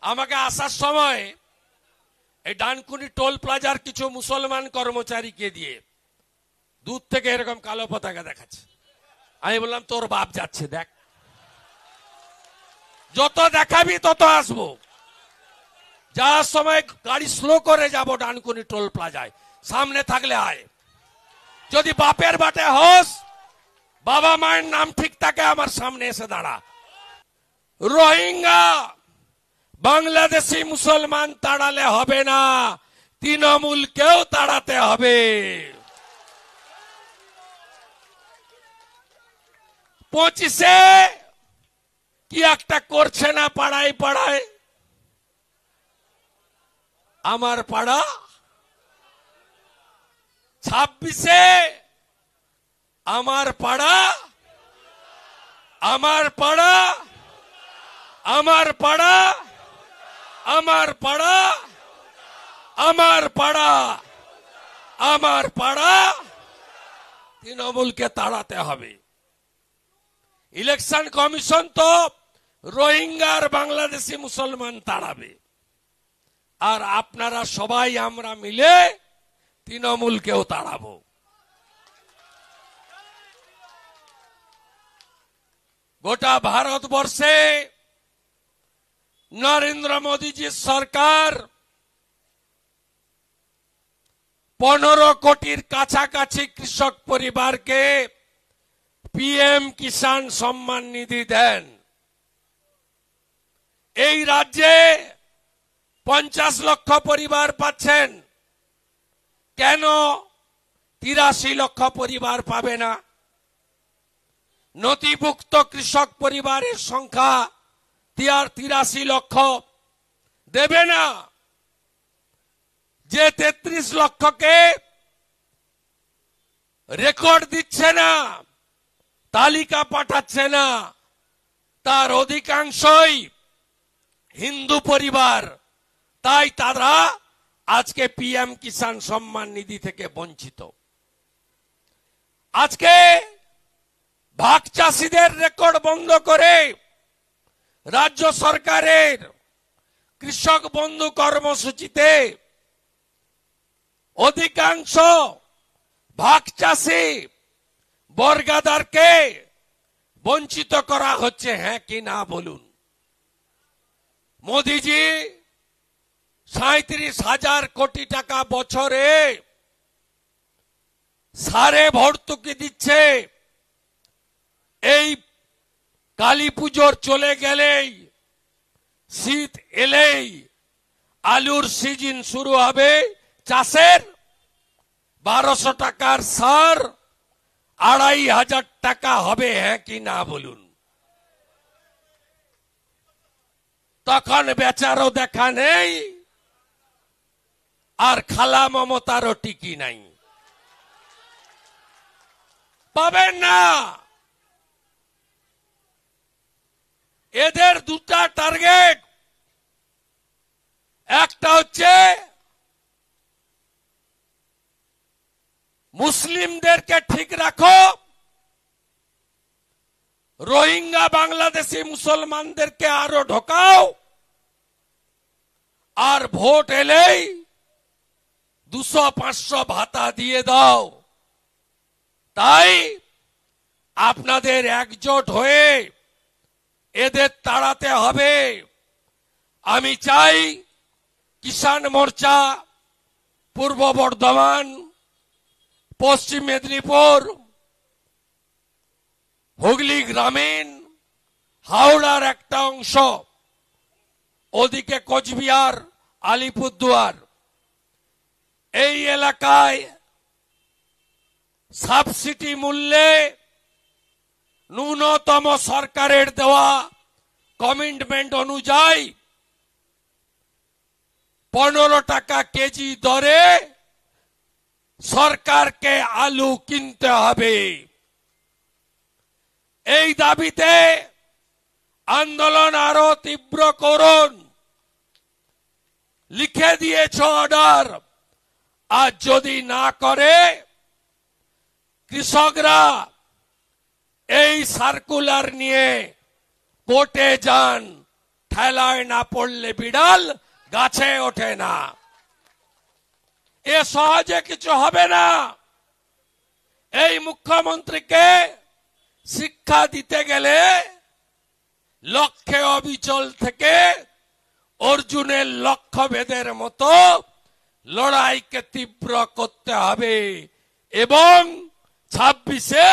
আমাকে আসার সময় এই ডানকুনি টোল প্লাজার কিছু মুসলমান কর্মচারীকে দিয়ে দূর থেকে এরকম কালো পতাকা দেখাচ্ছে। আমি বললাম তোর বাপ যাচ্ছে, দেখ, যত দেখাবি তত আসবো। যাওয়ার সময় গাড়ি স্লো করে যাব ডানকুনি টোল প্লাজায়, সামনে থাকলে আয়। যদি বাপের বাটে হোস, বাবা মায়ের নাম ঠিক থাকে, আমার সামনে এসে দাঁড়া। রোহিঙ্গা বাংলাদেশি মুসলমান তাড়ালে হবে না, তৃণমূলকেও তাড়াতে হবে। 25-এ কি একটা করছে না পাড়ায় পাড়ায়, আমার পাড়া। 26-এ আমার পাড়া, আমার পাড়া, আমার পাড়া, আমার পাড়া, আমার পাড়া, আমার পাড়া, তৃণমূলকে তাড়াতে হবে। ইলেকশন কমিশন তো রোহিঙ্গা আর বাংলাদেশি মুসলমান তাড়াবে, আর আপনারা সবাই আমরা মিলে তৃণমূলকেও তাড়াবো। গোটা ভারতবর্ষে নরেন্দ্র মোদীজির সরকার 15 কোটির কাছাকাছি কৃষক পরিবারকে পিএম কিষাণ সম্মান নিধি দেন। এই রাজ্যে 50 লক্ষ পরিবার পাচ্ছেন, কেন 83 লক্ষ পরিবার পাবে না? নথিভুক্ত কৃষক পরিবারের সংখ্যা 83 লক্ষ দেবে না। যে 33 লক্ষকে রেকর্ড দিচ্ছে না, তালিকা পাঠাচ্ছে না, তার অধিকাংশই হিন্দু পরিবার, তাই তারা আজকে পিএম কিষাণ সম্মান নিধি থেকে বঞ্চিত। আজকে ভাগ চাষীদের রেকর্ড বন্ধ করে রাজ্য সরকারের কৃষক বন্ধু কর্মসূচিতে অধিকাংশ ভাগ চাষী বর্গাদারকে বঞ্চিত করা হচ্ছে, হ্যাঁ কি না বলুন? মোদিজি 37,000 কোটি টাকা বছরে সারে ভর্তুকি দিচ্ছে। এই কালী পুজোর চলে গেলেই, শীত এলেই আলুর সিজন শুরু হবে, চাষের 1200 টাকার সার 2500 টাকা হবে, হ্যাঁ কি না বলুন? তখন বেচারও দেখা নেই, আর খালা মমতারও টিকি নাই, পাবেন না। এদের দুটা টার্গেট, একটা হচ্ছে মুসলিমদেরকে ঠিক রাখো, রোহিঙ্গা বাংলাদেশি মুসলমানদেরকে আরো ঢোকাও, আর ভোট এলেই 200-500 ভাতা দিয়ে দাও। তাই আপনাদের একজোট হয়ে এদের তাড়াতে হবে। আমি চাই কিষাণ মোর্চা পূর্ব বর্ধমান, পশ্চিম মেদিনীপুর, হুগলি গ্রামীণ, হাওড়ার একটা অংশ, ওদিকে কোচবিহার, আলিপুরদুয়ার, এই এলাকায় সাবসিডি মূল্যে ন্যূনতম সরকারের দেওয়া কমিটমেন্ট অনুযায়ী 15 টাকা কেজি দরে সরকারকে আলু কিনতে হবে। এই দাবিতে আন্দোলন আরো তীব্র করুন। লিখে দিয়েছ অর্ডার, আর যদি না করে কৃষকরা এই সার্কুলার নিয়ে কোর্টে যান, ঠেলায় না পড়লে বিড়াল গাছে ওঠে না। এ সহজে কিছু হবে না। এই মুখ্যমন্ত্রীকে শিক্ষা দিতে গেলে লক্ষ্যে অবিচল থেকে অর্জুনের লক্ষ্যভেদের মতো লড়াইকে তীব্র করতে হবে এবং 26-এ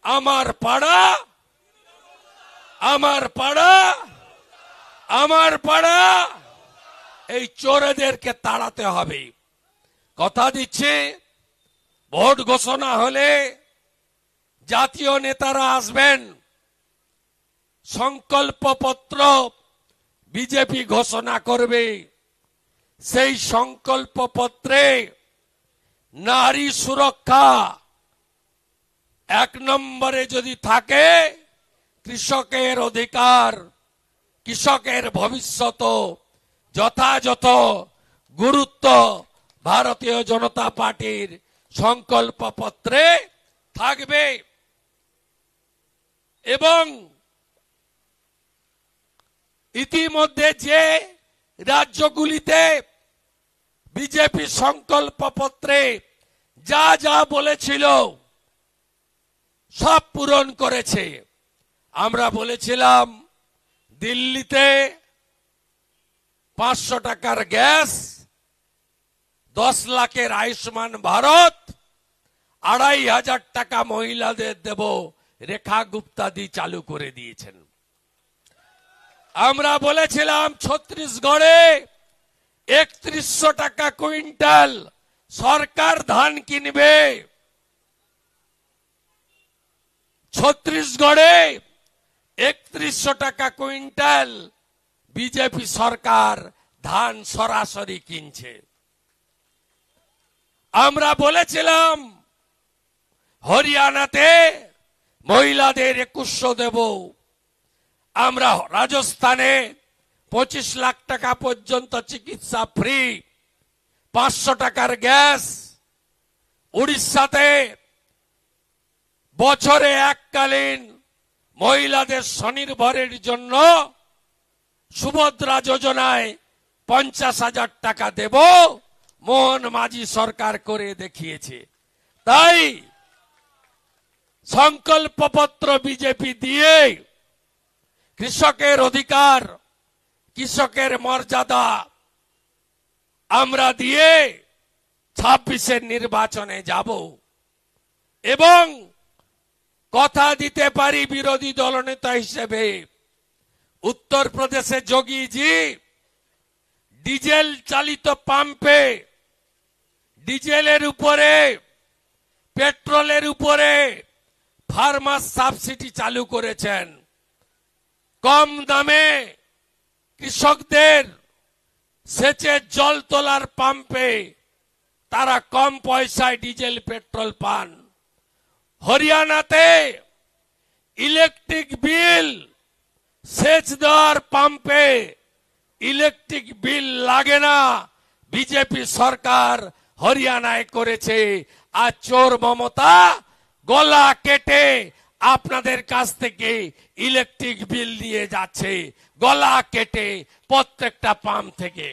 আমার পাড়া আমার পাড়া আমার পাড়া এই চোরেদেরকে তাড়াতে হবে। কথা দিচ্ছি, ভোট ঘোষণা হলে জাতীয় নেতারা আসবেন, সংকল্পপত্র বিজেপি ঘোষণা করবে। সেই সংকল্পপত্রে নারী সুরক্ষা 1 নম্বরে যদি থাকে, কৃষকের অধিকার, কৃষকের ভবিষ্যৎ যথাযথ গুরুত্ব ভারতীয় জনতা পার্টির সংকল্পপত্রে থাকবে। এবং ইতিমধ্যে যে রাজ্যগুলিতে বিজেপি সংকল্পপত্রে যা যা বলেছিল সব পূরণ করেছে। আমরা বলেছিলাম দিল্লিতে 500 টাকার গ্যাস, 10 লাখের আয়ুষ্মান ভারত, 2500 টাকা মহিলাদের দেব, রেখা গুপ্তাদি চালু করে দিয়েছেন। আমরা বলেছিলাম ছত্তিশগড়ে 3100 টাকা কুইন্টাল সরকার ধান কিনবে। ছত্তিশগড়ে 3100 টাকা কুইন্টাল বিজেপি সরকার ধান সরাসরি কিনছে। আমরা বলেছিলাম হরিয়ানাতে মহিলাদের 2100 দেব। আমরা রাজস্থানে 25 লাখ টাকা পর্যন্ত চিকিৎসা ফ্রি, 500 টাকার গ্যাস। উড়িষ্যাতে বছরে এককালীন মহিলাদের স্বনির্ভরের জন্য সুভদ্রা যোজনায় 50,000 টাকা দেব, মোহন মাঝি সরকার করে দেখিয়েছে। তাই সংকল্পপত্র বিজেপি দিয়ে কৃষকের অধিকার, কৃষকের মর্যাদা আমরা দিয়ে 26-এর নির্বাচনে যাব এবং কথা দিতে পারি বিরোধী দলনেতা হিসেবে, উত্তরপ্রদেশে যোগীজি ডিজেল চালিত পাম্পে ডিজেলের উপরে, পেট্রোলের উপরে ফার্মার সাবসিডি চালু করেছেন। কম দামে কৃষকদের সেচের জল তোলার পাম্পে তারা কম পয়সায় ডিজেল পেট্রোল পান। হরিয়ানাতে ইলেকট্রিক বিল, সেচ দেওয়ার পাম্পে ইলেকট্রিক বিল লাগে না, বিজেপি সরকার হরিয়ানায় করেছে। আর চোর মমতা গলা কেটে আপনাদের কাছ থেকে ইলেকট্রিক বিল নিয়ে যাচ্ছে, গলা কেটে প্রত্যেকটা পাম্প থেকে।